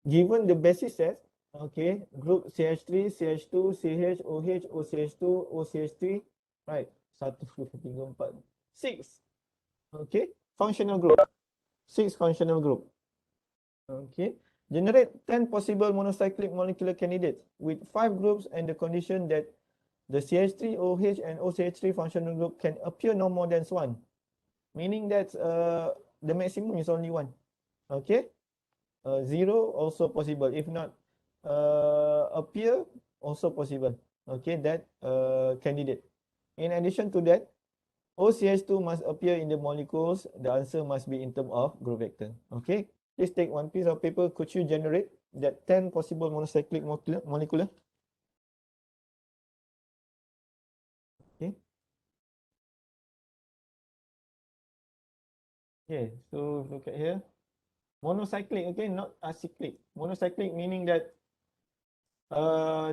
given the basis set, okay, group CH3, CH2, CH, OH, OCH2, OCH3, right? 1, 2, 3, 4, 6. Okay, functional group. 6 functional group. Okay, generate 10 possible monocyclic molecular candidates with 5 groups and the condition that the CH3, OH, and OCH3 functional group can appear no more than one, meaning that the maximum is only 1. Okay, 0 also possible. If not appear, also possible. Okay, that candidate. In addition to that, OCH2 must appear in the molecules. The answer must be in terms of group vector. Okay, please take one piece of paper. Could you generate that 10 possible monocyclic molecular? Okay. Okay, so look at here. Monocyclic, okay, not acyclic. Monocyclic meaning that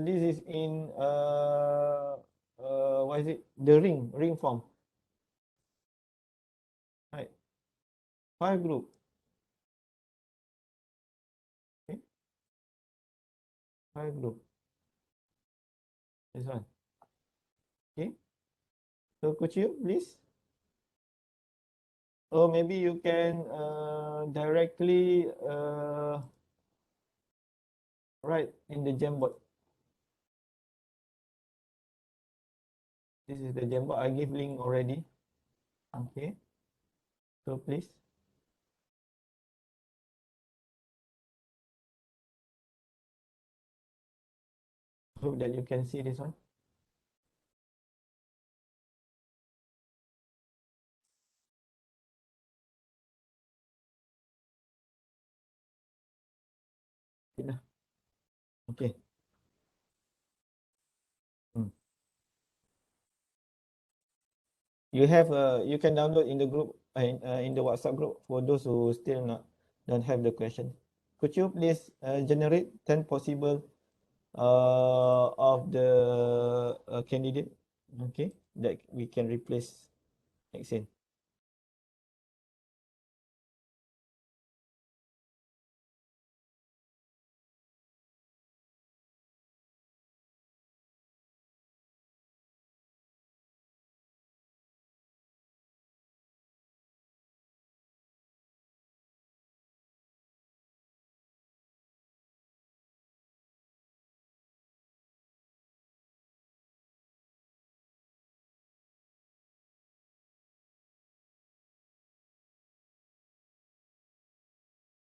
this is in what is it? The ring form. Right. 5 group. Okay. 5 group. This one. Okay. So could you please? Or maybe you can directly write in the Jamboard. This is the Jamboard. I give link already. Okay. So please. Hope that you can see this one. Okay. Hmm. You have you can download in the group in the WhatsApp group for those who still don't have the question. Could you please generate 10 possible of the candidate, okay, that we can replace Hexane?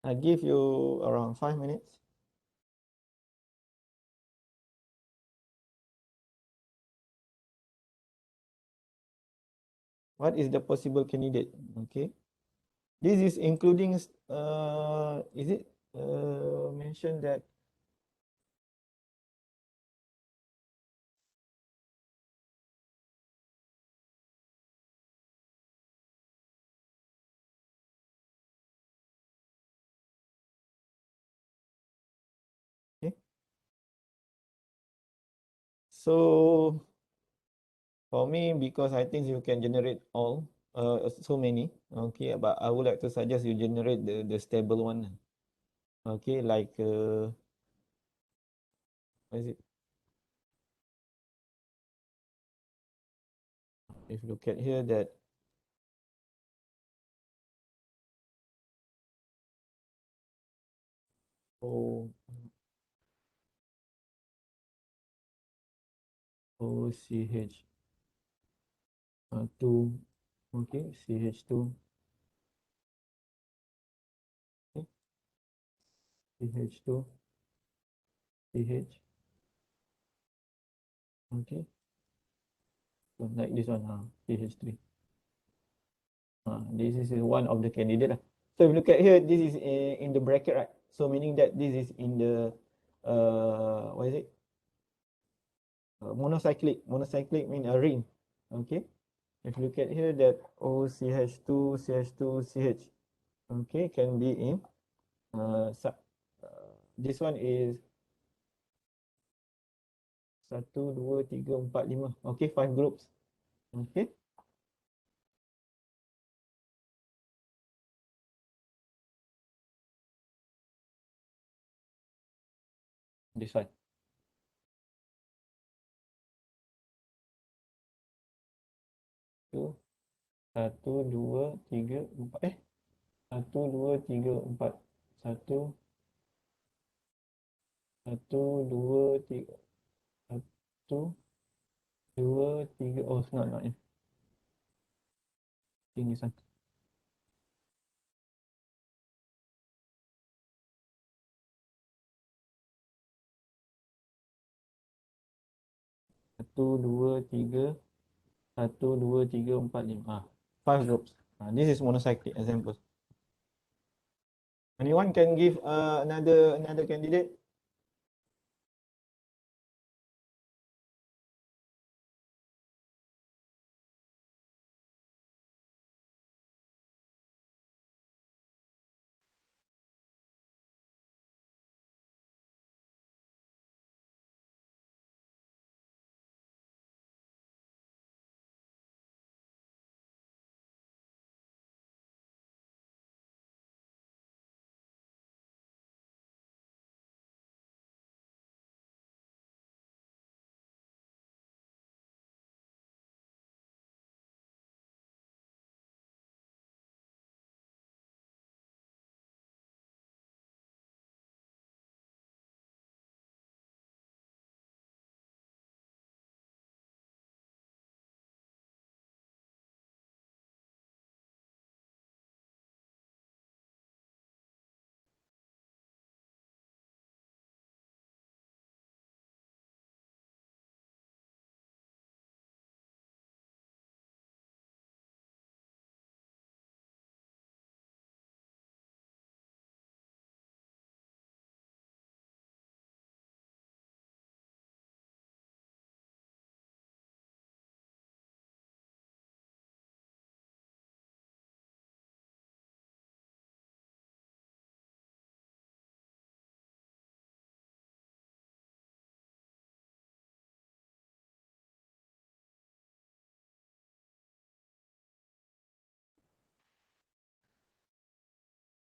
I give you around 5 minutes. What is the possible candidate? Okay, this is including is it mentioned that okay? So for me, because I think you can generate all so many, okay, but I would like to suggest you generate the stable one, okay, like what is it? If you look at here that O OCH 2, okay, CH2, okay, CH2, CH, okay, so like this one, CH3. This is one of the candidate lah. So if you look at here, this is in the bracket, right? So meaning that this is in the what is it? Monocyclic. Monocyclic mean a ring. Okay. If you look at here, that OCH2, CH2, CH. Okay, can be in sub. This one is 1, 2, 3, 4, 5. Okay, 5 groups. Okay. This one. Tu. Satu, dua, tiga, empat. Satu, dua, tiga, empat. Satu, satu, dua, tiga. Satu, dua, tiga. Oh, it's not. Ini satu. Satu, dua, tiga. Satu, dua, tiga, empat, lima. Five groups. This is monocyclic example. Anyone can give another candidate?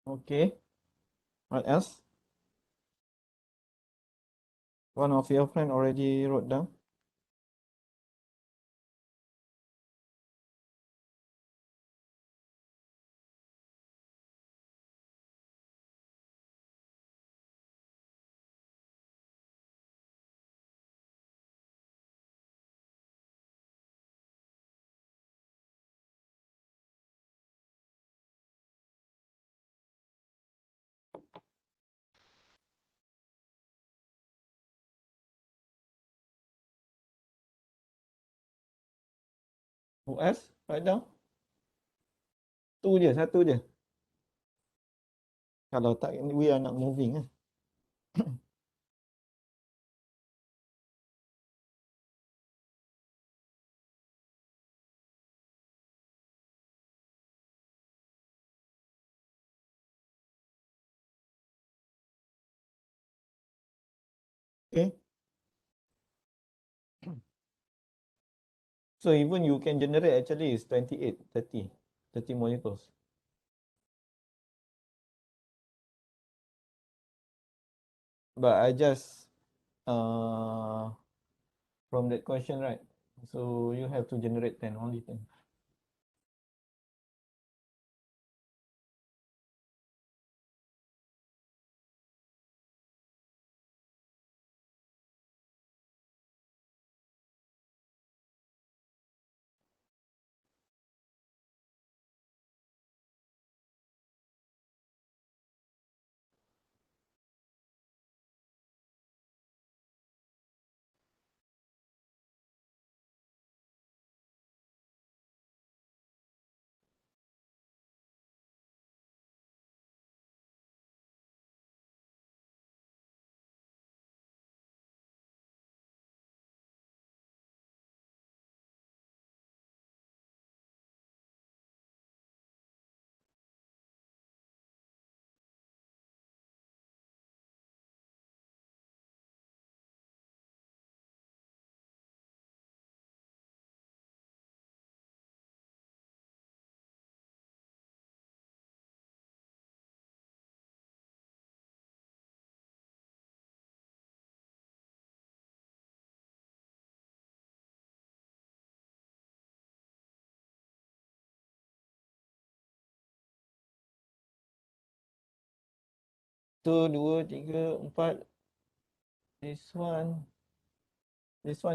Okay. What else? One of your friend already wrote down. Who else? Write down. Tu je, satu je. Kalau tak, we are not moving. Okay. So even you can generate actually is 28, 30 molecules. But I just from that question, right? So you have to generate 10, only 10. Satu, dua, tiga, empat. This one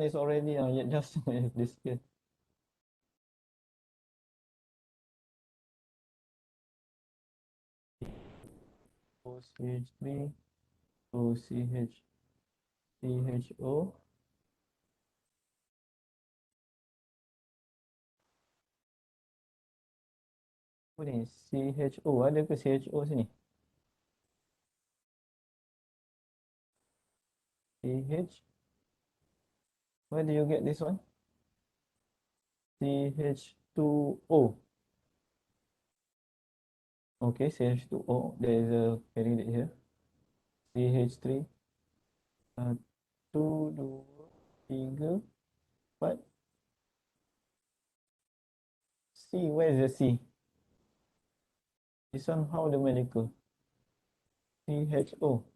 is already just this here. OCH3, OCH, CHO. Apa ni? CHO, ada ke CHO sini? CH, where do you get this one? CH2O. Okay, CH2O. There is a carrying it here. CH3. Satu, dua, tiga, empat. C, where is the C? This one, how the molecule? CHO.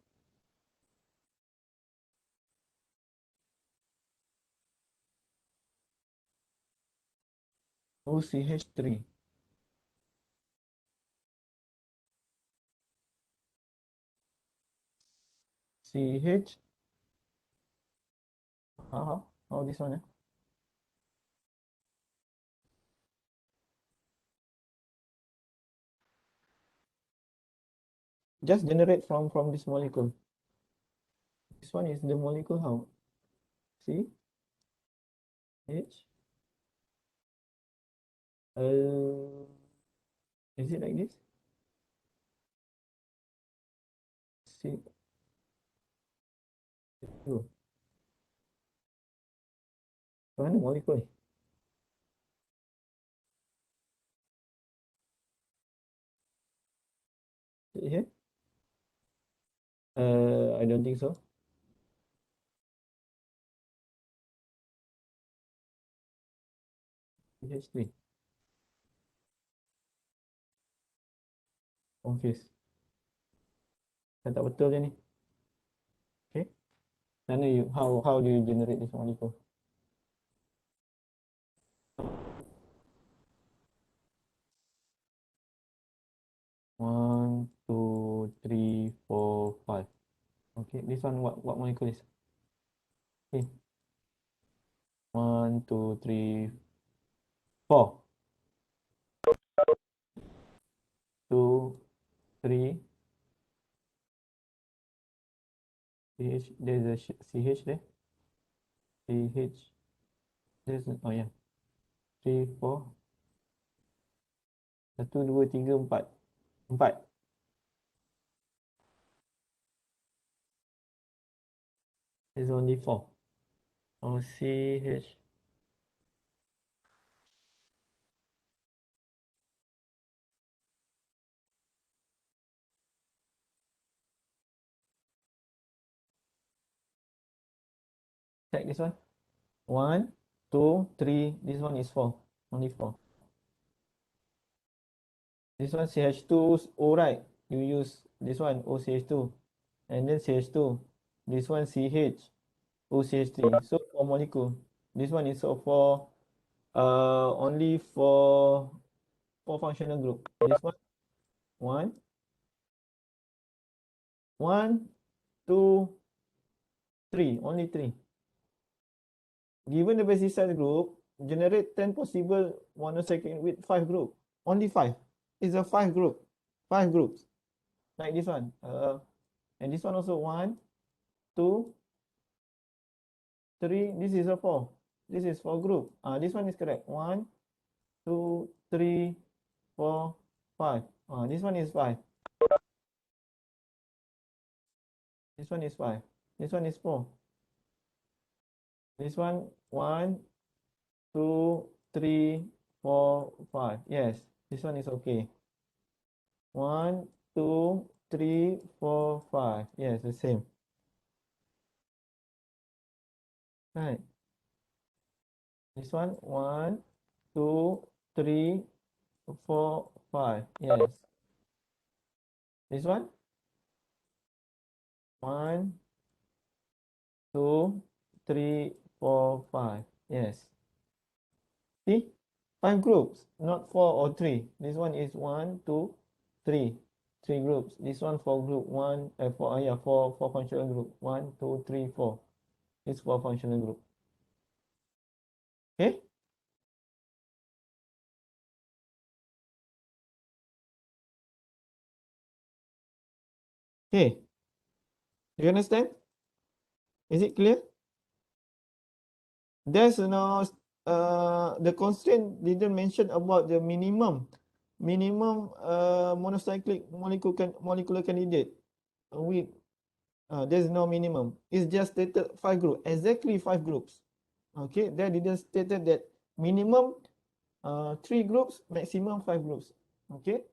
OCH3. CH. How this one? Just generate from this molecule. This one is the molecule how? C H. Is it like this? C. Oh, mana molecule? Is it here? I don't think so. CH3. Confused. Saya tak betul je ni. Okay. Mana how do you generate this molecule? One, two, three, four, five. Okay, this one what molecule is? Okay. One, two, three, four. Two, three. CH, there's a CH there. CH. Oh yeah. 3, 4. Satu, dua, tiga, empat. Empat. There's only 4. Oh, CH. Check this one. 1, 2, 3. This one is 4. Only 4. This one CH2O, right? You use this one OCH2. And then CH2. This one CH. OCH3. So 4 molecule. This one is for only for 4 functional group. This one, 1, 2, 3. Only 3. Given the basic size group, generate 10 possible monocyclic with 5 group. Only 5. It's a 5 group. 5 groups. Like this one. And this one also 1, 2, 3. This is a 4. This is 4 group. This one is correct. 1, 2, 3, 4, 5. This one is 5. This one is 5. This one is 4. This one 1, 2, 3, 4, 5. Yes, this one is okay. 1, 2, 3, 4, 5. Yes, the same. Right. This one 1, 2, 3, 4, 5. Yes. This one 1, 2, 3, 4, 5. Yes. See? 5 groups, not 4 or 3. This one is 1, 2, 3. three groups. This one for group one, four functional group. 1, 2, 3, 4. It's four functional group. Okay. Okay. Do you understand? Is it clear? There's no the constraint didn't mention about the minimum monocyclic molecular candidate with there's no minimum. It's just stated 5 groups, exactly 5 groups. Okay, there didn't stated that minimum 3 groups, maximum 5 groups. Okay,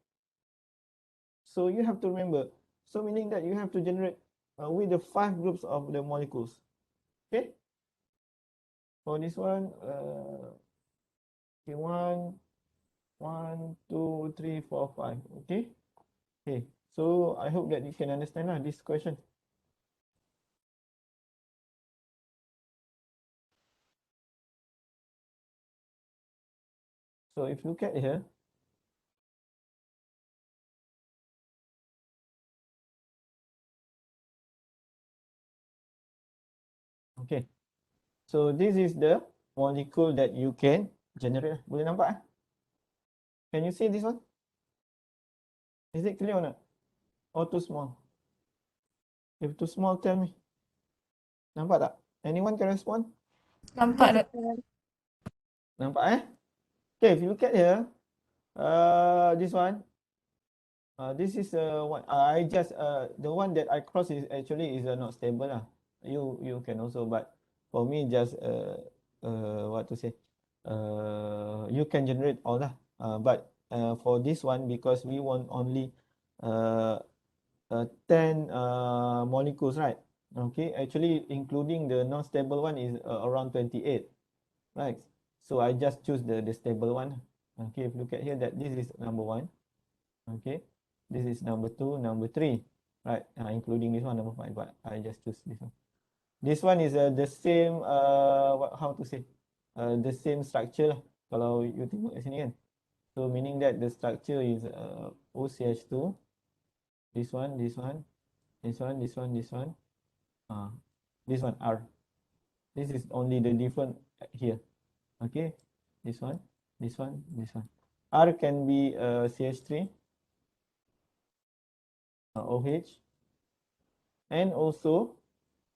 so you have to remember. So meaning that you have to generate with the 5 groups of the molecules. Okay, for this one, okay, 1, 2, 3, 4, 5. Okay, okay. So I hope that you can understand this question. So if you look at here, okay. So this is the molecule that you can generate. Boleh nampak? Can you see this one? Is it clear or not? Or too small? If too small, tell me. Nampak tak? Anyone can respond? Nampak tak? Nampak Okay, if you look at here, this one, this is one. I just the one that I cross is actually is not stable lah. You can also, but for me just what to say, you can generate all lah. But for this one, because we want only 10 molecules, right? Okay, actually including the non-stable one is around 28, right? So I just choose the stable one. Okay, if you look at here, that this is number 1. Okay, this is number 2, number 3, right? Including this one, number 5, but I just choose this one. This one is the same, how to say, the same structure lah. Kalau you tengok kat sini kan. So meaning that the structure is OCH2, this one, this one, this one, this one, this one, this one R. This is only the different here. Okay, this one, this one, this one. R can be CH3, OH, and also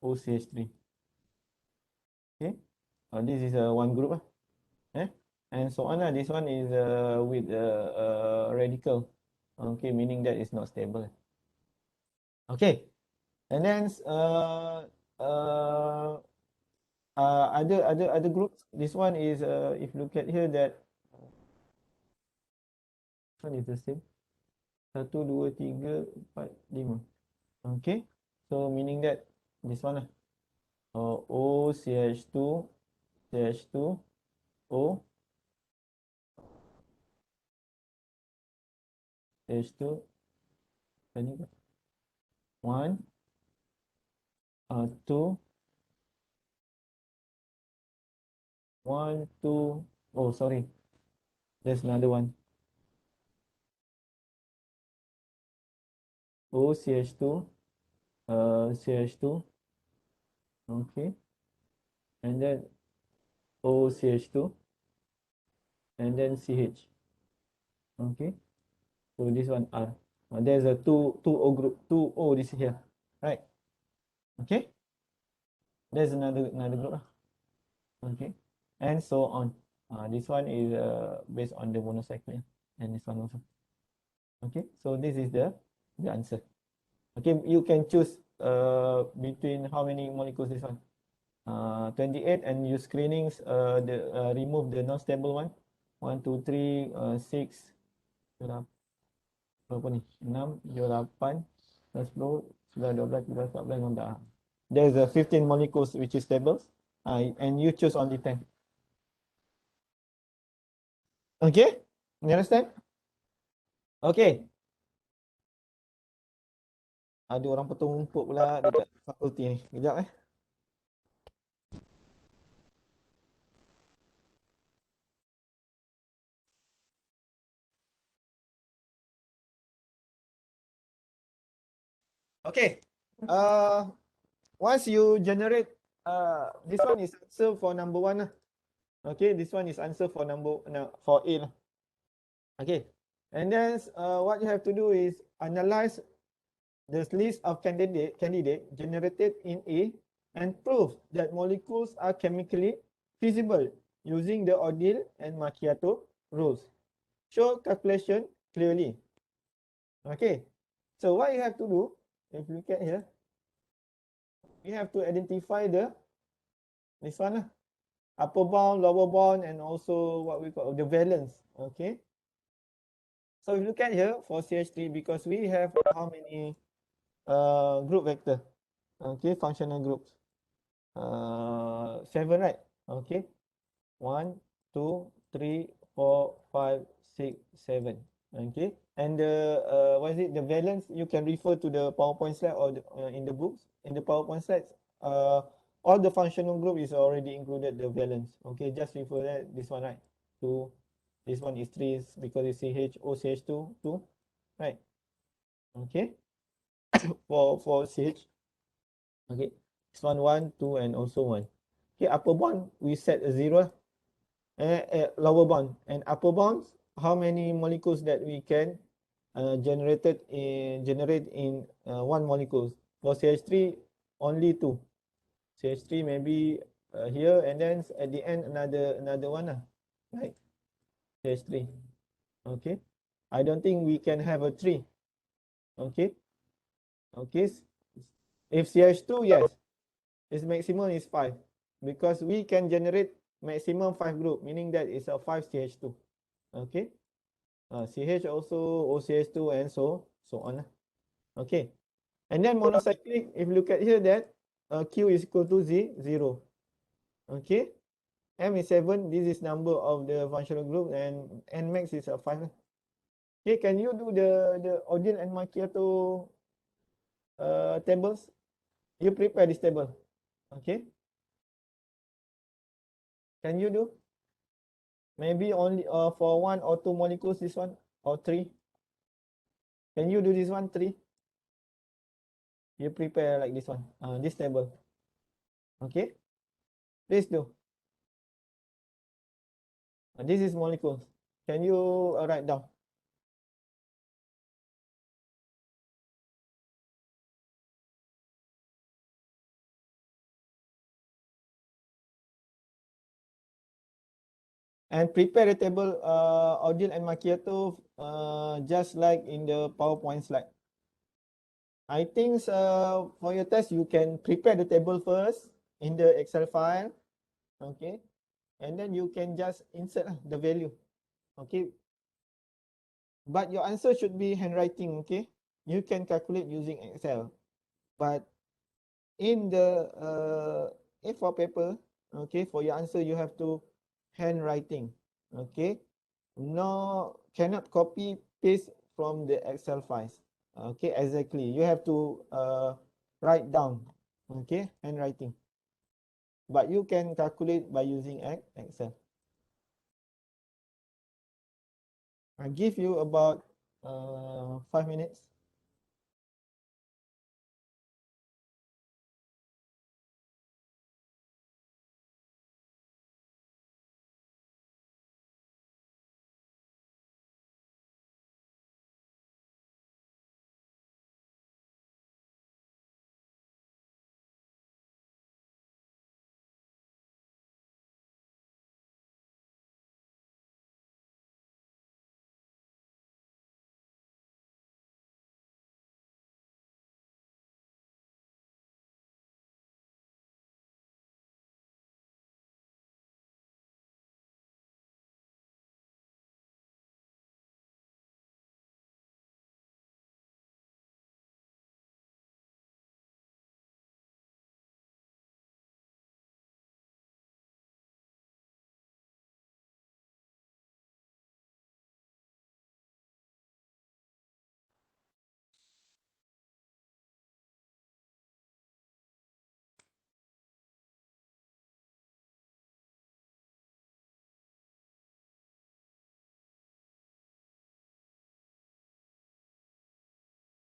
OCH3. Okay, this is one group. And so on. This one is with radical. Okay, meaning that it's not stable. Okay, and then other groups. This one is if you look at here that one is the same. 1, 2, 3, 4, 5. Okay, so meaning that this one OCH2, CH2, O, CH2, 1, 2, 1, 2. Oh, sorry. There's another one. OCH2, CH2. Okay. And then OCH2. And then CH. Okay. So this one R. There's a two O group, 2O this here. Right. Okay. There's another group. Okay. And so on. This one is based on the monocycle. And this one also. Okay. So this is the answer. Okay, you can choose between how many molecules this one. 28, and you screenings remove the non-stable one. 1, 2, 3, 6, berapa ni? 6, 7, 8, 10, 11, 12, 13, 14, 15. There's a 15 molecules which is stable, and you choose only 10. Okay, you understand? Okay. Ada orang potong rumput pula dekat fakulti ni. Kejap Okay. Once you generate, this one is answer for number one lah. Okay, this one is answer for for A lah. Okay, and then what you have to do is analyze the list of candidate generated in A and prove that molecules are chemically feasible using the Odile and Macchiato rules. Show calculation clearly. Okay, so what you have to do, if you look at here, you have to identify this one lah, upper bound, lower bound, and also what we call the valence. Okay, so if you look at here for CH3, because we have how many group vector? Okay, functional groups. 7, right? Okay, 1, 2, 3, 4, 5, 6, 7. Okay, and the what is it? The valence, you can refer to the PowerPoint slide or in the books. In the PowerPoint slides, all the functional group is already included the valence. Okay, just refer that this one, right? 2. This one is 3 because it's CH, OCH2, 2, right? Okay, for CH. Okay, this one 1, 2, and also 1. Okay, upper bound we set a 0. Lower bound and upper bounds, how many molecules that we can generate in one molecules. For CH3 only 2. CH3 maybe here, and then at the end another one lah, right? CH3. Okay, I don't think we can have a 3. Okay, okay, if CH2, yes, its maximum is 5 because we can generate maximum 5 group, meaning that it's a 5 CH2. Okay, CH also OCH2 and so on. Okay, and then monocyclic, if you look at here that Q is equal to 0. Okay, M is 7, this is number of the functional group, and N max is 5. Okay, can you do the Odile and Macchiato tables? You prepare this table. Okay, can you do? Maybe only for 1 or 2 molecules, this one, or 3. Can you do this one, 3? You prepare like this one, this table. Okay, please do. This is molecules. Can you write down? And prepare the table, Odile and Macchiato, just like in the PowerPoint slide. I think for your test, you can prepare the table first in the Excel file. Okay, and then you can just insert the value. Okay, but your answer should be handwriting. Okay, you can calculate using Excel, but in the A4 paper, okay, for your answer you have to handwriting. Okay, no, cannot copy paste from the Excel files. Okay, exactly, you have to write down. Okay, handwriting, but you can calculate by using Excel. I give you about 5 minutes.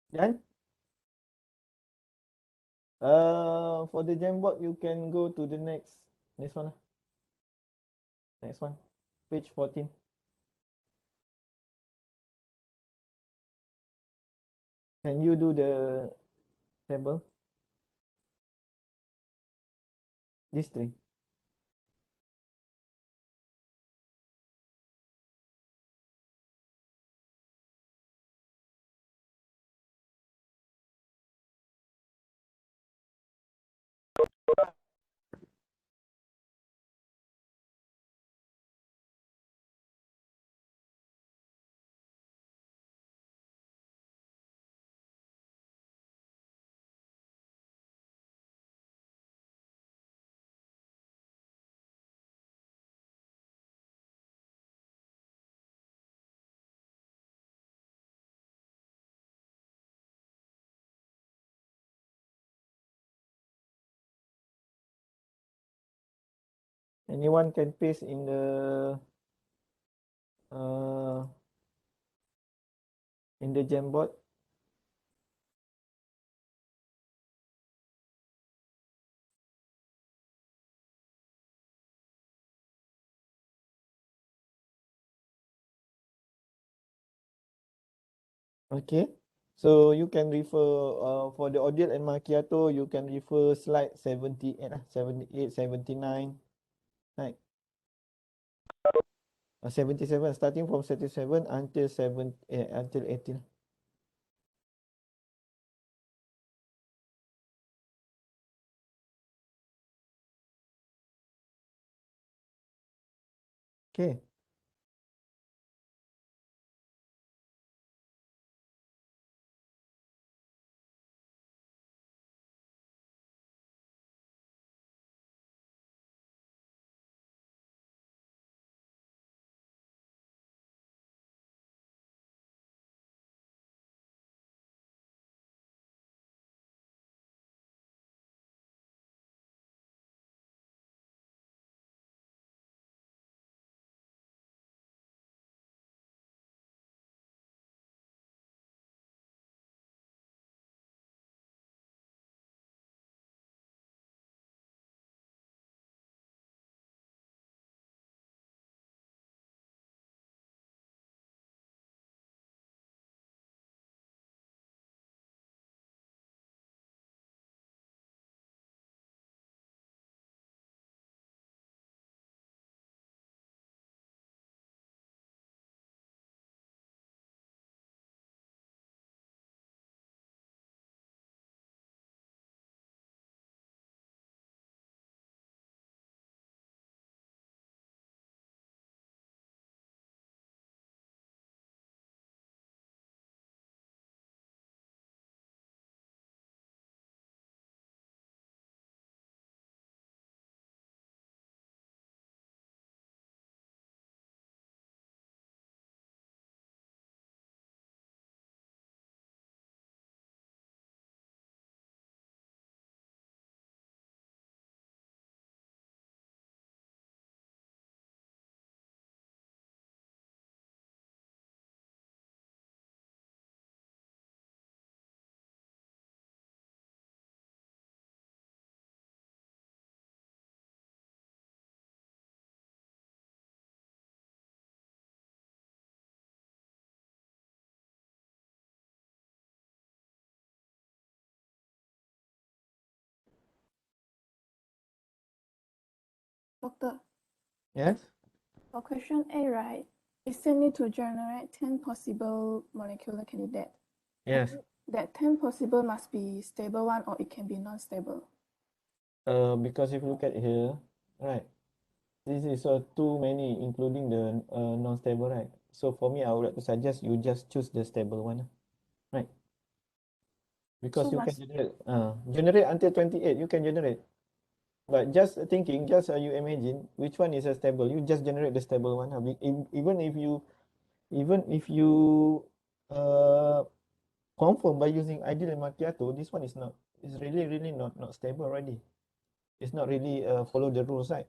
Done. For the Jamboard, you can go to the next one. Next one, page 14. Can you do the table? These three. Anyone can paste in the Jamboard. Okay. So you can refer for the Odile and Macchiato, you can refer slide 78, 78, 79, right? 77, starting from 77 until 18. Okay. Doctor, Yes. for question A, right, it still need to generate 10 possible molecular candidates. Yes. That 10 possible must be stable one or it can be non-stable. Because if you look at here, right, this is too many, including the non-stable, right? So for me, I would like to suggest you just choose the stable one, right? Because So you can must generate until 28, you can generate. But just thinking, just you imagine which one is a stable. You just generate the stable one. Even if you uh confirm by using Ideal and Macchiato, this one is really not stable already. It's not really follow the rules, right?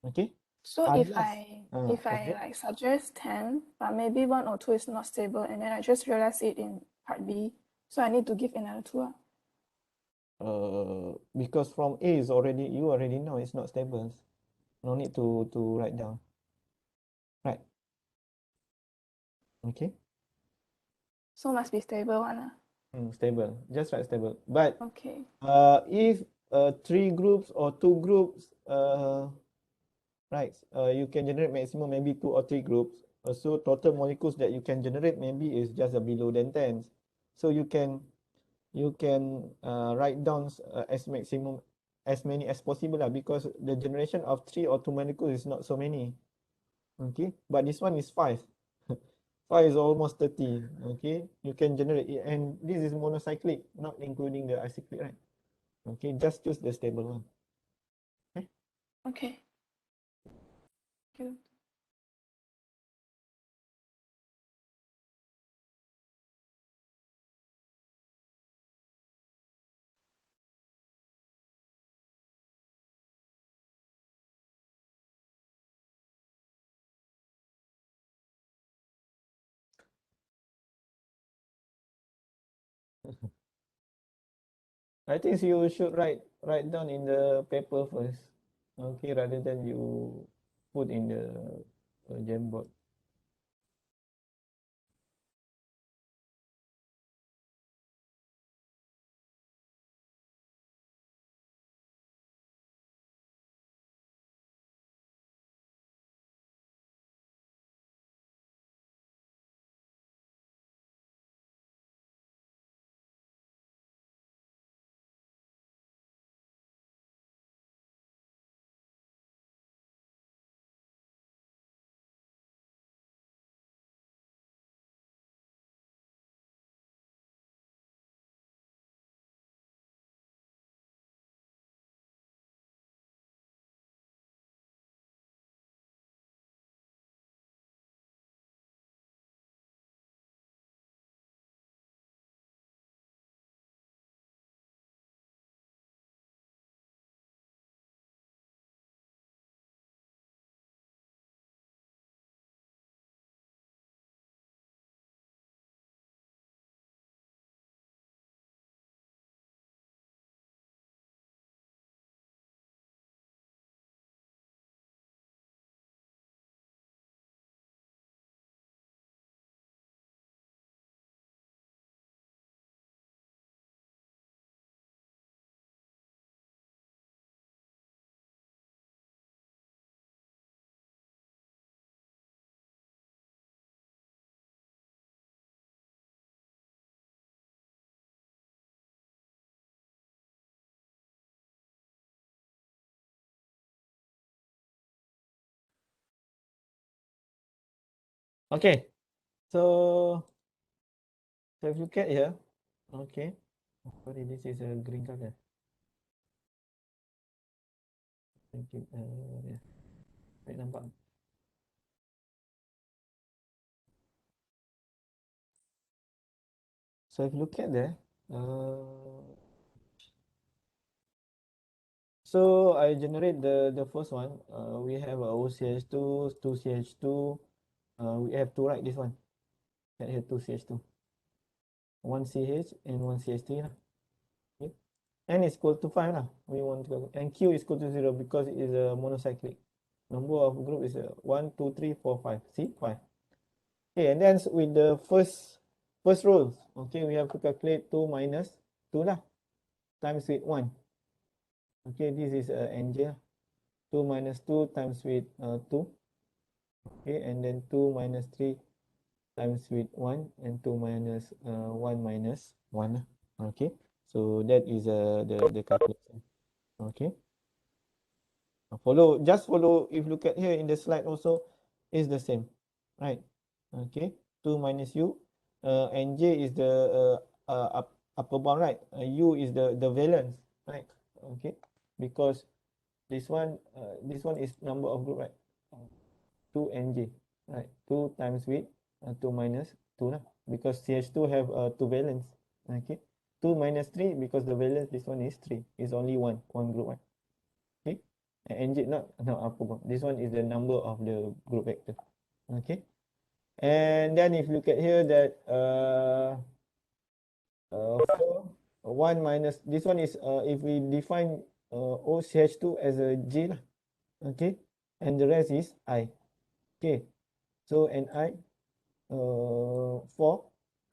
Okay. so Unless if I okay. like suggest 10, but maybe one or two is not stable, and then I just realize it in part B, so I need to give another two. because from A is already, you already know it's not stable. No need to write down. Right. Okay. So must be stable one. Stable. Just write stable. But Okay. if 3 groups or 2 groups, right, you can generate maximum maybe 2 or 3 groups. So total molecules that you can generate maybe is just below than 10. So you can write down as maximum as many as possible lah, because the generation of 3 or 2 molecules is not so many. Okay, but this one is 5. 5 is almost 30. Okay, you can generate it, and this is monocyclic, not including the acyclic, right? Okay, just choose the stable one. Okay. Okay. Good. I think you should write down in the paper first. Okay, rather than you put in the Jamboard. Okay, so if you look at here, okay, sorry, this is a green color. Thank you. Yeah, baik nampak. So if you look at there, so I generate the first one. We have a OCH2, 2CH2. We have to write this one. Get here 2CH2. 1CH and 1CH3 lah. Okay. N is equal to 5 lah. We want to, and Q is equal to 0 because it is a monocyclic. Number of group is 1, 2, 3, 4, 5. See, 5. Okay, and then with the first rule, okay, we have to calculate 2 minus 2 lah, times with 1. Okay, this is NJ. 2 minus 2 times with 2. Okay, and then 2 minus 3 times with 1, and 2 minus 1 minus 1. Okay, so that is the calculation. Okay, just follow. If you look at here in the slide also is the same, right? Okay, 2 minus u, and j is the upper bound, right? U is the valence, right? Okay, because this one is number of group, right? 2 nj, right? 2 times with 2 minus 2 lah, because CH2 have 2 valence. Okay, 2 minus 3 because the valence this one is 3, is only one group, right? Okay, and nj not upper bound. This one is the number of the group vector. Okay, and then if you look at here that 4 1 minus, this one is, if we define OCH2 as a J lah, okay, and the rest is I, okay, so Ni 4,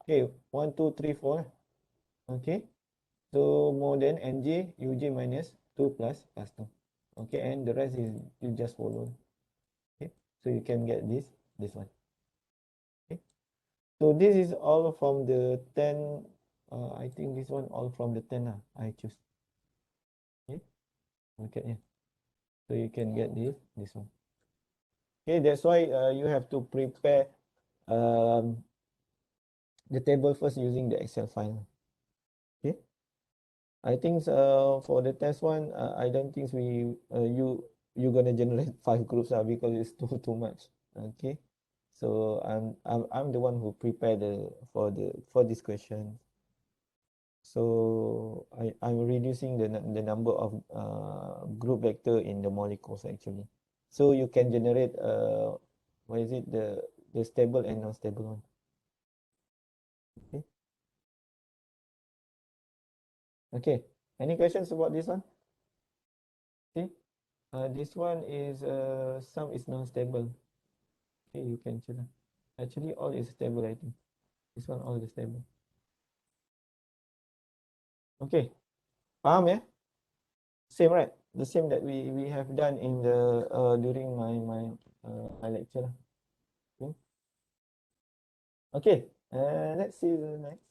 okay, 1, 2, 3, 4 lah, okay, so more than Nj Uj minus 2 plus 2, okay, and the rest is you just follow, okay, so you can get this one, okay, so this is all from the 10, I think this one all from the 10 lah, I choose, okay, look at here, so you can get this one, okay, that's why you have to prepare the table first using the Excel file, okay. I think for the test one, I don't think you gonna generate 5 groups because it's too much. Okay, so I'm the one who prepared for this question. So I'm reducing the number of group vector in the molecules actually. So you can generate what is it, the stable and non-stable one. Okay. Okay. Any questions about this one? Okay. This one is some is non-stable. Okay, you can choose. Actually, all is stable, I think. This one all is stable. Okay, paham ya? Same, right? The same that we have done in the during my lecture. Okay. Okay. Let's see the next.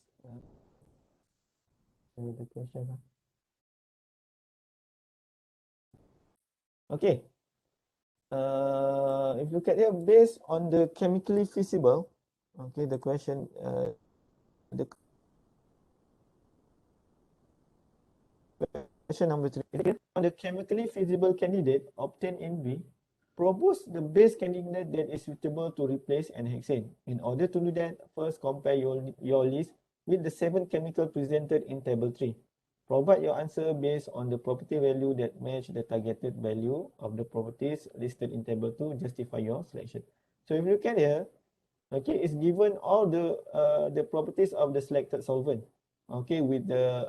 The question. Okay. If you look at here, based on the chemically feasible, okay, the question, the question number 3. On the chemically feasible candidate obtained in B, propose the base candidate that is suitable to replace an hexane. In order to do that, first compare your list with the 7 chemicals presented in table 3. Provide your answer based on the property value that match the targeted value of the properties listed in table 2. Justify your selection. So if you look at here, okay, it's given all the properties of the selected solvent. Okay, with the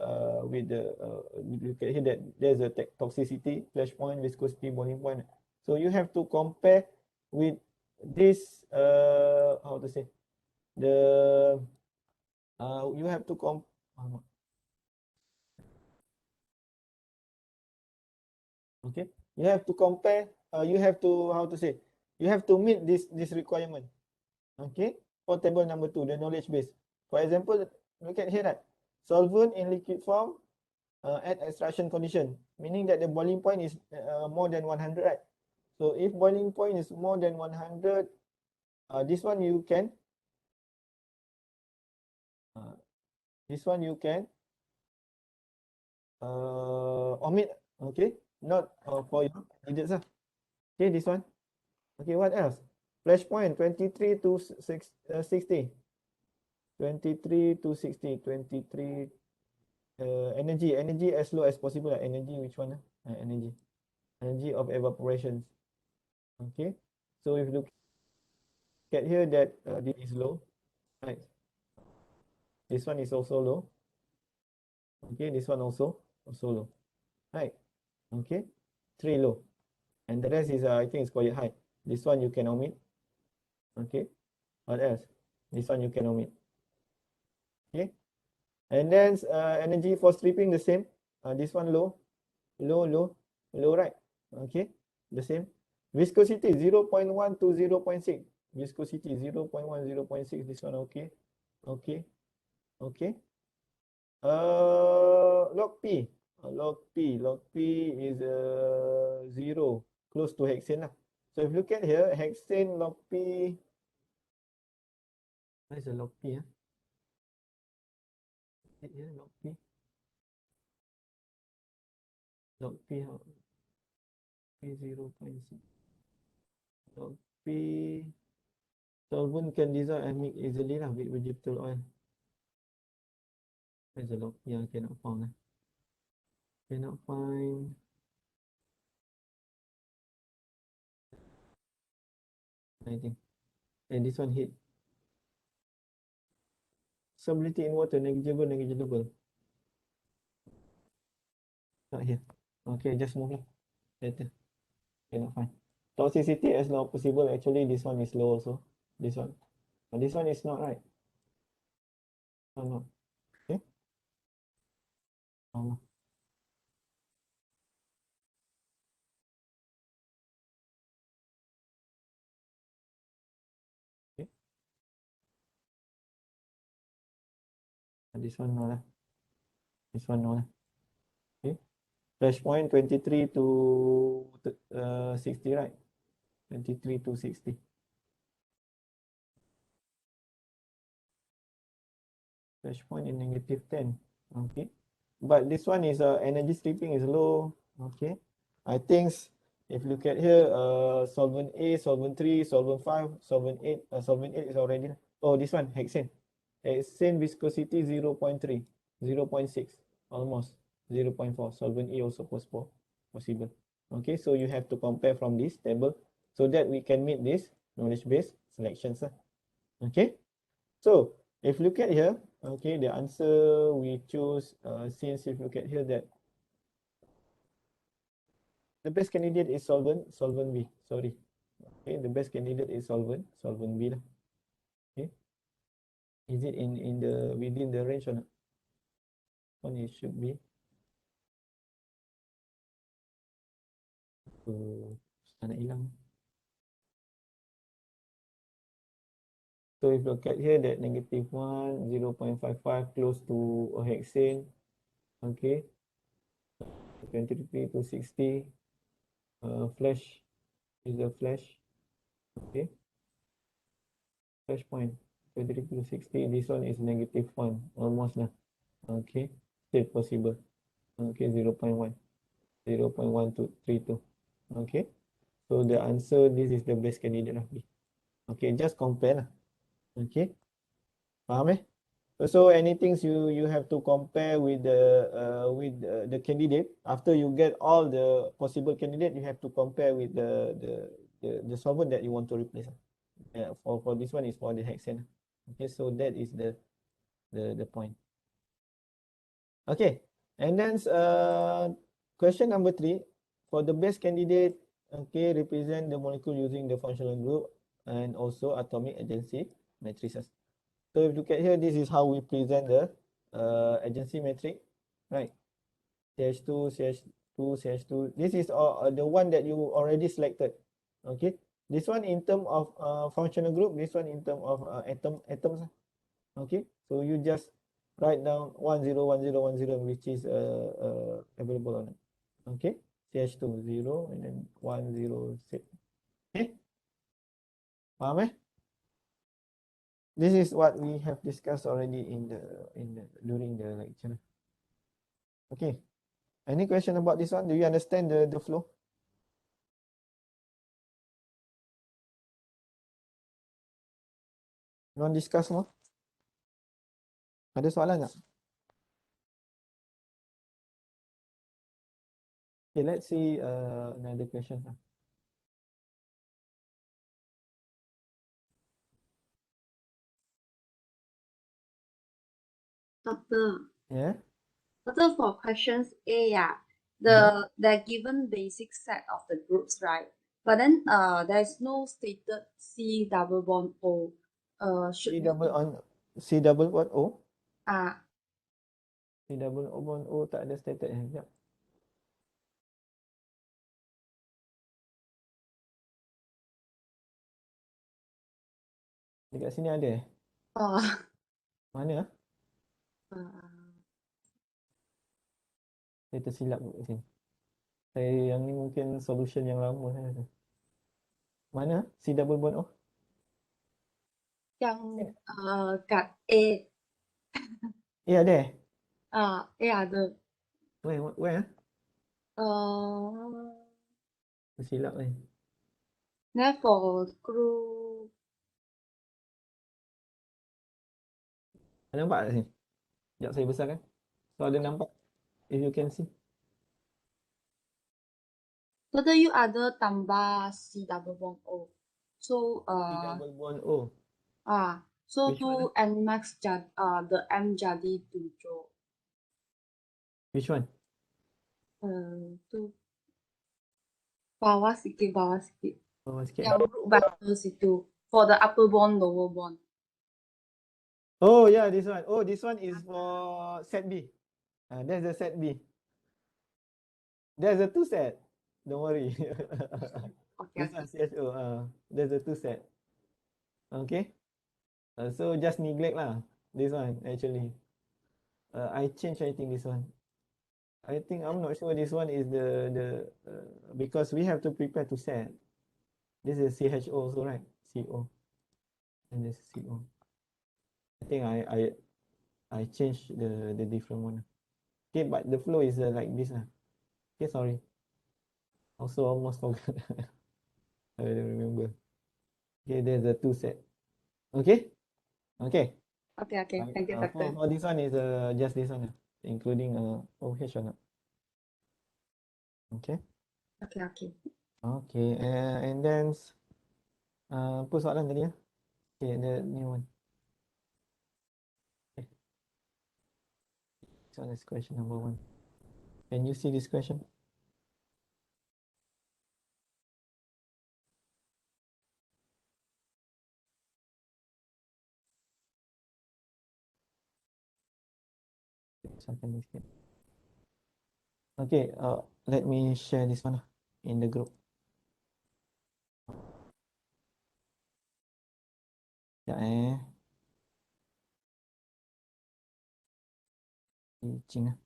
you can hear that there's a toxicity, flash point, viscosity, boiling point. So you have to compare with this how to say, the you have to okay, you have to compare, you have to, how to say, you have to meet this requirement, okay, for table number 2, the knowledge base. For example, look at here, that solvent in liquid form at extraction condition, meaning that the boiling point is more than 100, right? So if boiling point is more than 100, this one you can omit, okay, not for your candidates. Okay, this one. Okay, what else? Flash point 23 to 60. 23 to 60. 23 energy as low as possible. Energy, which one? Energy of evaporation. Okay, so if you look at here, that this is low, right? This one is also low. Okay, this one also low, right? Okay, 3 low, and the rest is I think it's quite high. This one you can omit. Okay, what else? This one you can omit. Okay, and then energy for stripping, the same. This one low, right? Okay, the same. Viscosity 0.1 to 0.6. Viscosity 0.1, 0.6. This one okay, okay, okay. Log P. Log P is 0, close to hexane lah. So if you look at here, hexane log P. Where's the log P? Here, log P. Log P, P 0.6. Log P. Solvent can dissolve and mix easily lah with vegetable oil. Where's the log P? I cannot find. Cannot find. I think. And this one hit. Solubility in water, negligible. Not here. Okay, just move lah. Later. Cannot find. Toxicity as low possible. Actually, this one is low also. This one. But this one is not right. No, no. Okay. No. Okay. This one no lah. This one no lah. Okay. Flash point 23 to 60, right? 23 to 60. Flash point in -10. Okay. But this one is energy stripping is low. Okay. I think if you look at here, solvent A, solvent 3, solvent 5, solvent 8, solvent 8 is already. Oh, this one, hexane. Hexane viscosity 0.3, 0.6, almost 0.4. Solvent A also possible. Okay, so you have to compare from this table so that we can meet this knowledge-based selections. Okay, so if you look at here, okay, the answer we choose, since if you look at here that the best candidate is solvent B, sorry. Okay, the best candidate is solvent B lah. Okay, is it in the within the range or not? One it should be. Tak nak hilang. So if you look at here that -1, 0.55 close to a hexane. Okay, 23 to 60. Flash is a flash. Okay, flash point 23 to 60. This one is -1, almost lah. Okay, still possible. Okay, 0.1, 0.1 to 32. Okay, so the answer, this is the best candidate lah. Okay, just compare lah. Okay, faham eh? So anything you have to compare with the candidate. After you get all the possible candidate, you have to compare with the solvent that you want to replace. For this one is for the hexane. Okay, so that is the point. Okay, and then question number 3, for the best candidate, okay, represent the molecule using the functional group and also atomic agency matrices. So if you look at here, this is how we present the agency matrix, right? CH2, CH2, CH2. This is the one that you already selected. Okay, this one in term of functional group, this one in term of atoms. Okay, so you just write down 10, 10, 10, which is available on it. Okay, CH2 0 and then 106. Okay, paham eh? This is what we have discussed already during the lecture. Okay, any question about this one? Do you understand the flow? Non discuss semua? Ada soalan tak? Okay, let's see another question. Doctor, Yeah. Doctor, for questions A, the given basic set of the groups, right? But then there's no stated C double bond O. Should C we double on C double what O? ah C double O bond O tak ada stated. Sekejap. Dekat sini ada eh? oh Mana? uh, Saya tersilap kat sini. Saya yang ni mungkin solution yang lama saya rasa. Mana? C double bond O? yang kat A Ada eh? A ada Where? Tersilap ni. then for group Ada nampak tak sini? Sekejap saya besarkan. So ada nampak? If you can see. Doctor, you ada tambah C double bond O. So C double bond O. so Which one, tu N max the M jadi 7. Which one? Tu bawah sikit, bawah sikit. Bawah sikit. Yang bagus itu. For the upper bond, lower bond. Oh yeah, this one. Oh, this one is for set B. That's the set B. There's a two set. Don't worry. Okay, This one CHO. There's a two set. Okay. So just neglect lah. This one actually. I change. I think this one. I think I'm not sure this one is because we have to prepare to set. This is CHO also, right? CO. And this is CO. I think I changed the different one. Okay, but the flow is like this lah. Okay, sorry. Also almost forgot. I don't remember. Okay, there's a two set. Okay. Okay. okay. Thank you, For, Doctor. for this one is just this one, including OH or not. Okay. Okay. Okay. And then apa soalan tadi ya? Okay, the new one. Okay. So that's question number 1. Can you see this question? Something this. Okay, let me share this one in the group. Yeah, teaching.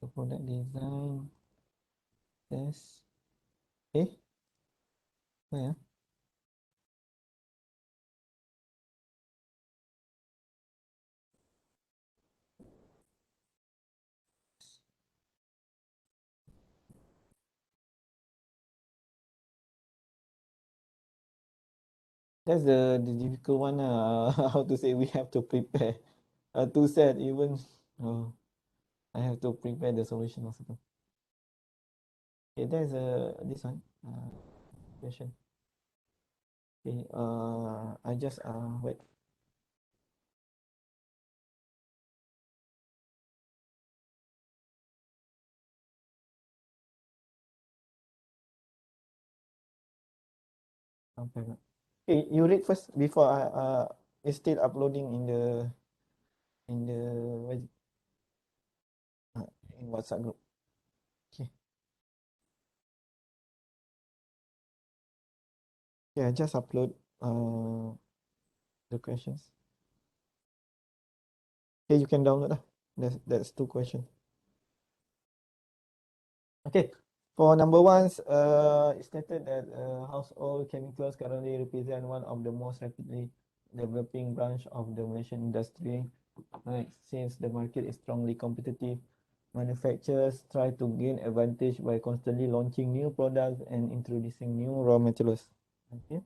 So product design. Yes. Okay. Where? That's the difficult one. How to say we have to prepare. Two set even. I have to prepare the solution also. Okay, there's this one. Question. Okay. I just wait. Okay, you read first before it's still uploading in the in WhatsApp group. Okay. Yeah, just upload the questions. Okay, you can download lah. That's 2 questions. Okay. For number 1, it stated that household chemicals currently represent one of the most rapidly developing branch of the Malaysian industry. Right, since the market is strongly competitive, manufacturers try to gain advantage by constantly launching new products and introducing new raw materials. Okay,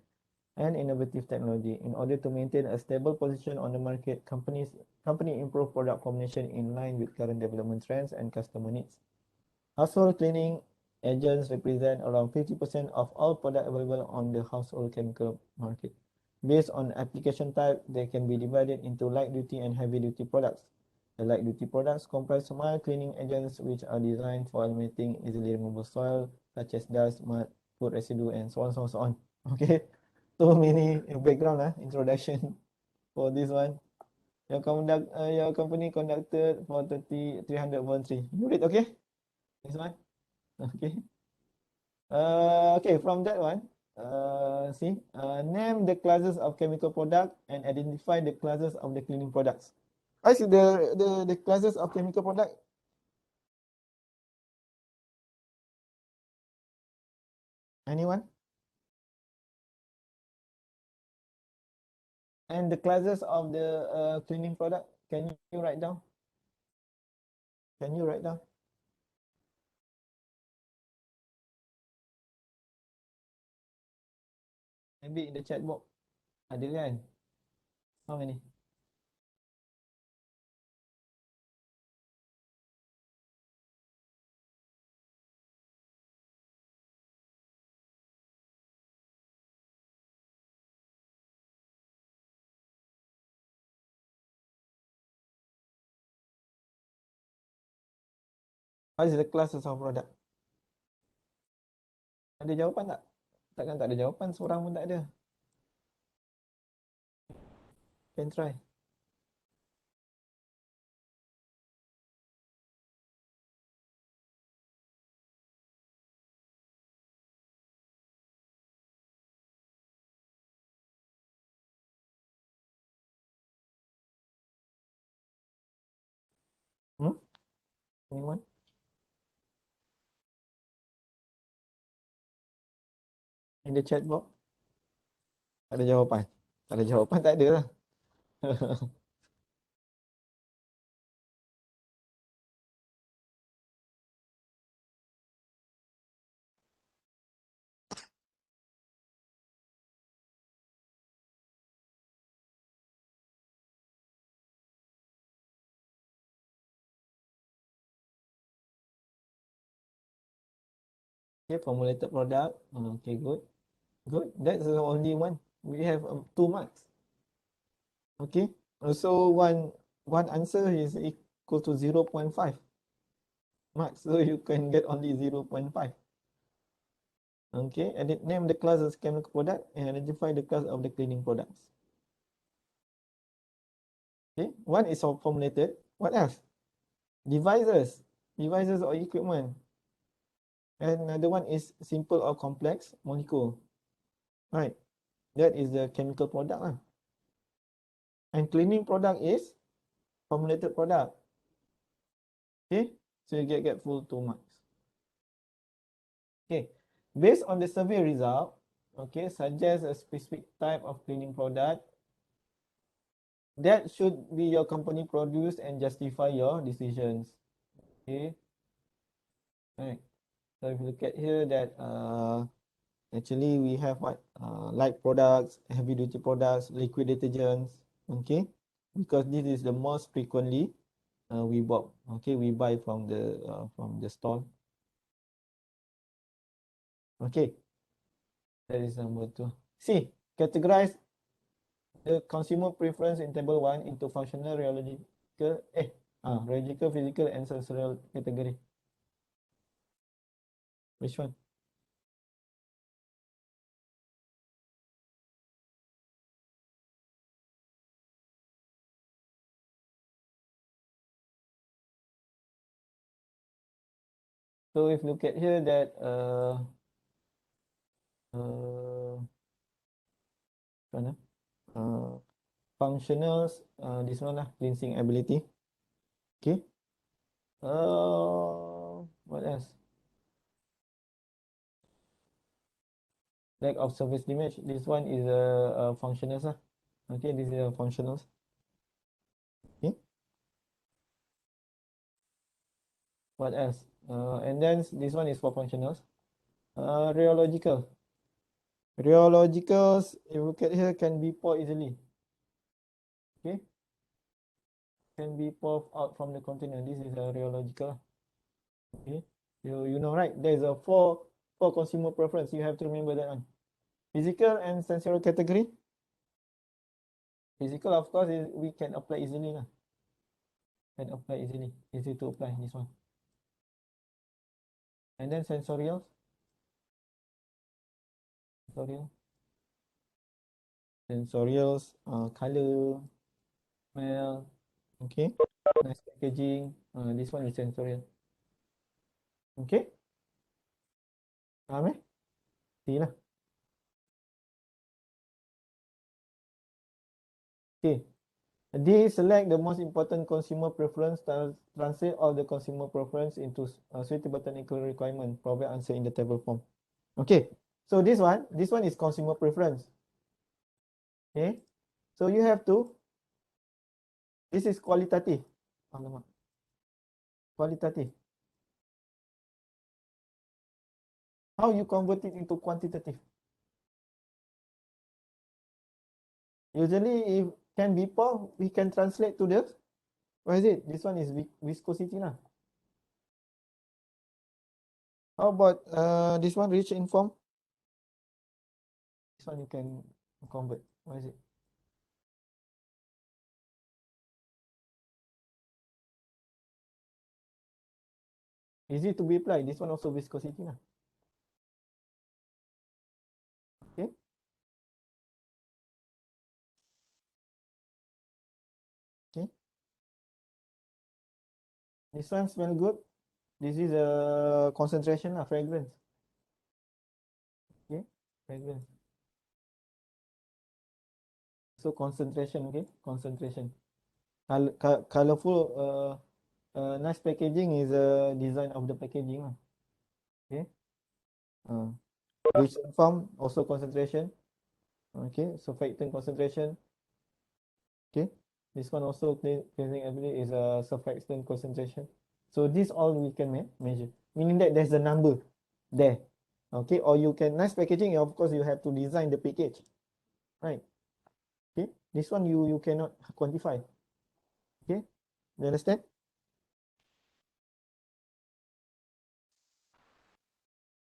and innovative technology. In order to maintain a stable position on the market, company improve product combination in line with current development trends and customer needs. Household cleaning agents represent around 50% of all products available on the household chemical market. Based on application type, they can be divided into light duty and heavy duty products. The light duty products comprise mild cleaning agents which are designed for eliminating easily removable soil such as dust, mud, food residue, and so on. Okay, so many background introduction for this one. Your company conducted for 300 voluntary. You read okay? This one. Okay. Okay, from that one, name the classes of chemical product and identify the classes of the cleaning products. I see the classes of chemical product. Anyone? And the classes of the cleaning product, can you write down? Can you write down? Maybe in the chat box. Ada kan? How many? What is the classes of product? Ada jawapan tak? Takkan tak ada jawapan, seorang pun tak ada. Can try. Anyone? In the chat box? Tak ada jawapan. Tak ada jawapan, tak ada lah. Okay, formulated product. Okay, good. Good. That's the only one. We have 2 marks. Okay. So one answer is equal to 0.5 marks. So you can get only 0.5. Okay. And it name the class as chemical product and identify the class of the cleaning products. Okay. One is formulated. What else? Devices. Devices or equipment. And another one is simple or complex molecule. Right. That is the chemical product lah. And cleaning product is formulated product. Okay. So you get full 2 marks. Okay. Based on the survey result, okay, suggest a specific type of cleaning product that should be your company produce and justify your decisions. Okay. Right. So if you look at here that actually we have what light products, heavy duty products, liquid detergents. Okay. Because this is the most frequently we bought. Okay, we buy from the store. Okay. That is number 2. C. Categorize the consumer preference in table 1 into functional, rheological, physical, and sensorial category. Which one? So if you look at here that functionals, this one lah, cleansing ability. Okay. What else? Lack of surface damage. This one is functionals lah. Okay, this is a functionals. Okay. What else? And then this one is for functionals. Rheological. Rheologicals, if you look at here, can be poured easily. Okay. Can be poured out from the container. This is a rheological. Okay. You know, right? There's a four consumer preference. You have to remember that one. Physical and sensorial category. Physical, of course, we can apply easily lah. Can apply easily. Easy to apply this one. And then sensorial. Sensorials, color, smell. Okay. Nice packaging. This one is sensorial. Okay. Faham eh? See lah. Okay. D, select the most important consumer preference, translate all the consumer preference into suitable technical requirement. Provide answer in the table form. Okay. So this one is consumer preference. Okay. So you have to, this is qualitative. Qualitative. How you convert it into quantitative? Usually if can be poured, we can translate to the, what is it? This one is viscosity lah. How about this one, rich in form? This one you can convert. What is it? Easy to be applied. This one also viscosity lah. Okay. Okay. This one smell good. This is a concentration lah, fragrance. Okay, fragrance. So concentration, okay, concentration. Colorful, nice packaging is a design of the packaging lah. Okay. Rich form also concentration. Okay, surfactant concentration. Okay, this one also cleansing ability is a surfactant concentration. So this all we can measure, meaning that there's a number there. Okay, or you can nice packaging. Of course, you have to design the package, right? Okay, this one you cannot quantify. Okay, you understand?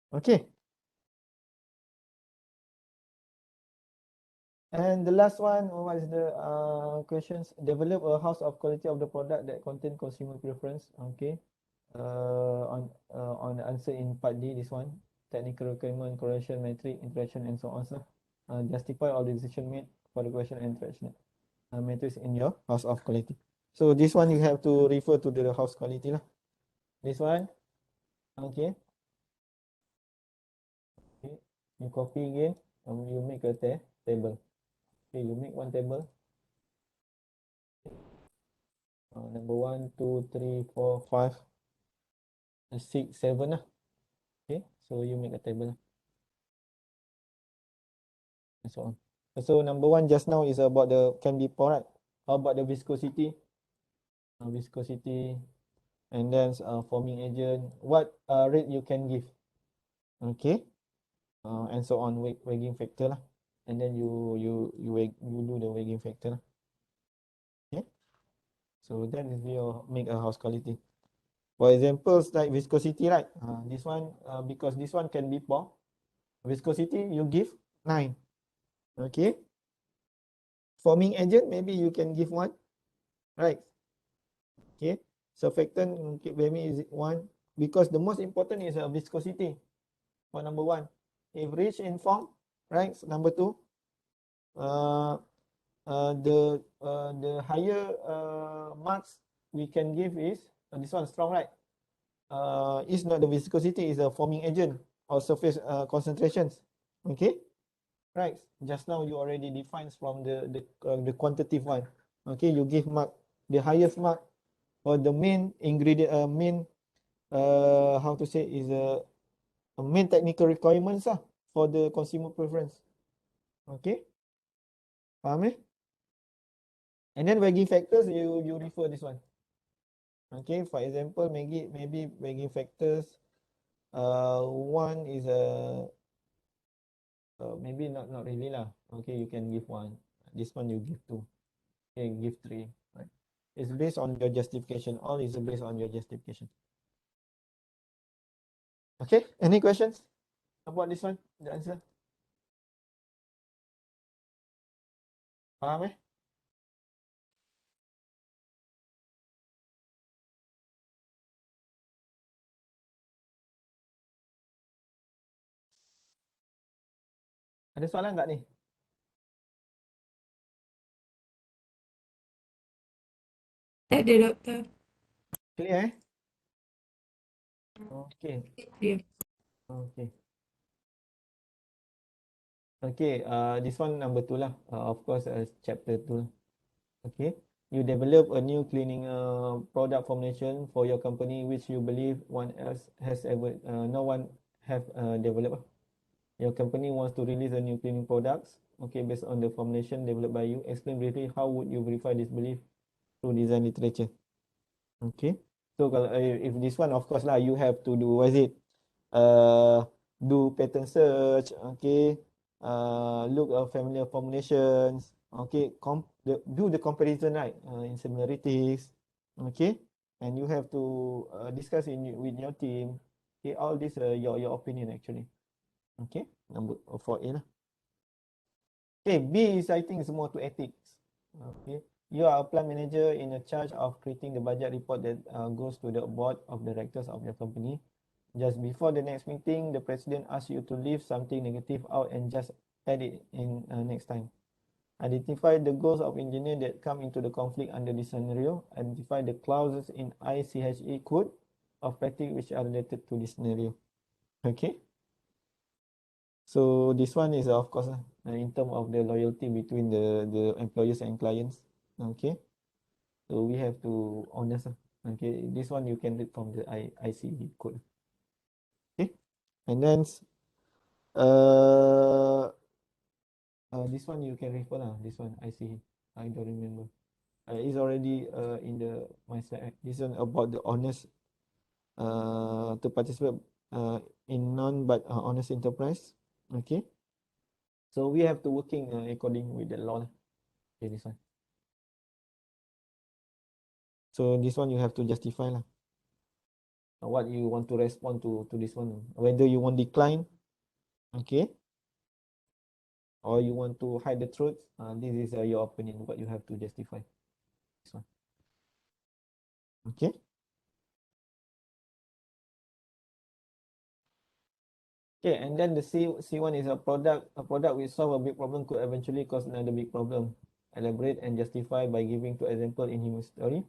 Okay. And the last one, what is the questions? Develop a house of quality of the product that contain consumer preference. Okay. On the answer in part D, this one, technical requirement, correlation, metric, interaction, and so on. So, justify all the decision made for the question and interaction matrix in your house of quality. So this one you have to refer to the house quality lah. This one, okay. Okay, you copy again, you make a table. Okay, you make one table. Number 1, 2, 3, 4, 5, 6, 7 lah. Okay, so you make a table and so on. So number 1 just now is about the can be pour, right? How about the viscosity? Viscosity, and then forming agent. What rate you can give? Okay, and so on. Weighing factor lah, and then you do the weighing factor lah. Okay, so that is your make a house quality. For examples like viscosity, right? This one, because this one can be pour. Viscosity, you give 9. Okay. Forming agent, maybe you can give 1. Right. Okay. Surfactant, okay, maybe is 1. Because the most important is viscosity for number 1. If rich in form, right? So number 2. The higher marks we can give is this one strong, right? Is not the viscosity, is a forming agent or surface concentrations. Okay, right? Just now you already defines from the quantitative one. Okay, you give mark the highest mark for the main ingredient, main how to say is a main technical requirements for the consumer preference. Okay, paham? And then weighing factors, you refer this one. Okay, for example, maybe weighing factors. One is a maybe not really lah. Okay, you can give 1. This one you give 2. Okay, give 3. Right? It's based on your justification. All is based on your justification. Okay, any questions about this one? The answer? Faham? Ada soalan tak ni? Tak ada, doktor. Clear? Okay. Clear. Okay. Okay, this one number 2 lah. Of course, chapter 2. Okay. You develop a new cleaning product formulation for your company, which you believe no one have developed. Your company wants to release a new cleaning products. Okay, based on the formulation developed by you. Explain briefly how would you verify this belief through design literature. Okay. So kalau if this one, of course lah, you have to do what is it? Do pattern search. Okay. Look at familiar formulations. Okay. Do the comparison, right? In similarities. Okay. And you have to discuss with your team. Okay. All this your opinion actually. Okay, number 4A lah. Okay, B is I think is more to ethics. Okay, You are a plant manager in charge of creating the budget report that goes to the board of directors of your company. Just before the next meeting, the president asks you to leave something negative out and just add it in next time. Identify the goals of engineer that come into the conflict under this scenario. Identify the clauses in ICHE code of practice which are related to this scenario. Okay. So this one is of course in terms of the loyalty between the employers and clients. Okay. So we have to honest. Okay. This one you can read from the ICE code. Okay. And then uh this one you can refer lah. This one ICE. I don't remember. It's already in the my slide. This one about the honest to participate in non but honest enterprise. Okay. So we have to working according with the law. Okay, this one. So this one you have to justify lah. What you want to respond to this one. Whether you want decline, okay, or you want to hide the truth. This is your opinion. What you have to justify. This one. Okay. Okay, and then the C1 is a product. A product which solve a big problem could eventually cause another big problem. Elaborate and justify by giving two example in human story.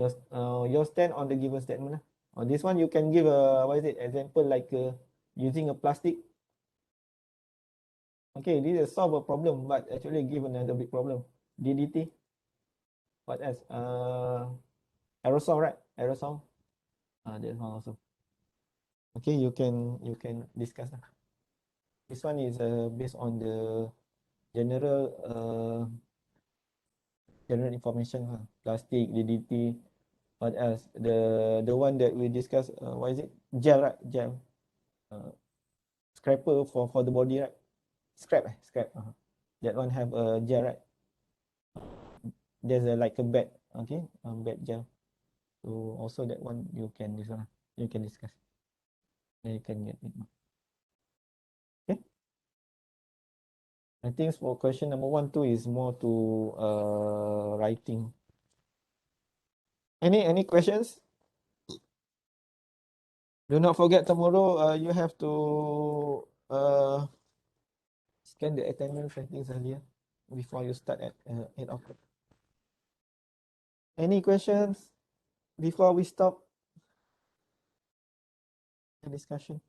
Your stand on the given statement. This one you can give a what is it example like using a plastic. Okay, this is solve a problem, but actually give another big problem. DDT. What else? Aerosol, right? Aerosol. That one also. Okay, you can discuss. This one is based on the general information. Plastic, DDT. What else? The one that we discussed. What is it? Gel, right? Gel. Scraper for the body, right? Scrap. That one have a gel, right? There's like a bed. Okay, bed gel. So also that one you can discuss. Then you can get it. Okay. I think for question number 1, 2 is more to writing. Any questions? Do not forget tomorrow you have to scan the attendance settings earlier before you start at 8 o'clock. Any questions before we stop the discussion?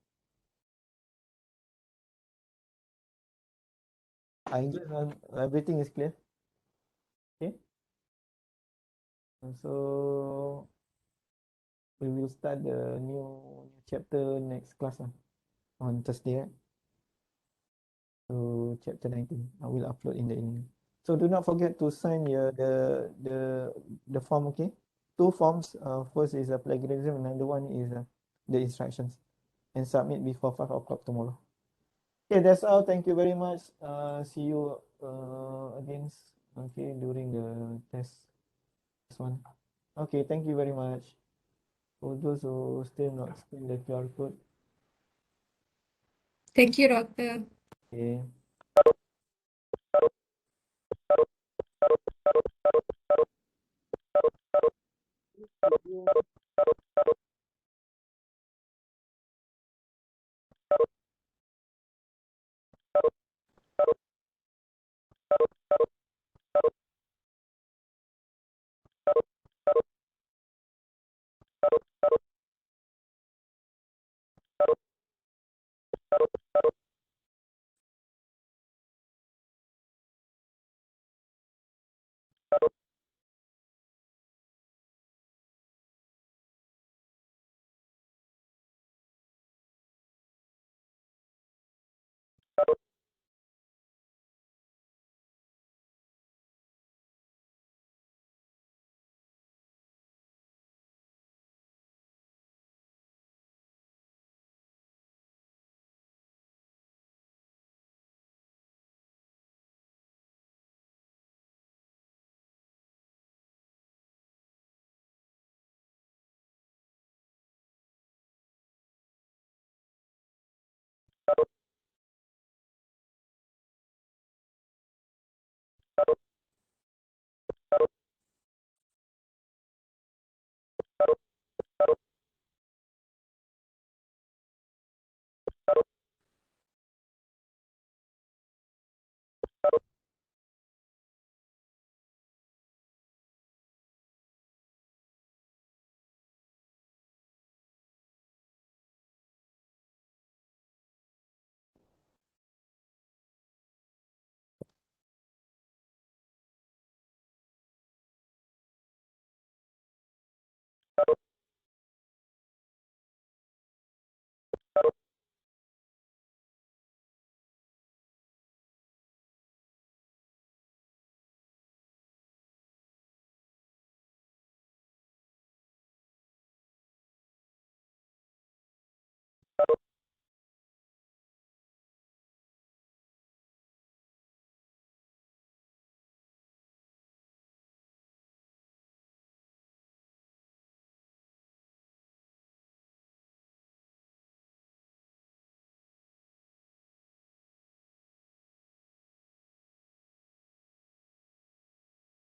I guess everything is clear. Okay. And so we will start the new chapter next class on Thursday, right? So chapter 19, I will upload in the evening. So do not forget to sign the form, okay? 2 forms. First is a plagiarism, another one is the instructions, and submit before 5 o'clock tomorrow. Okay, that's all. Thank you very much. See you again, okay, during the test one. Okay, thank you very much. For those who still not scan the QR code. Thank you, Doctor. Okay.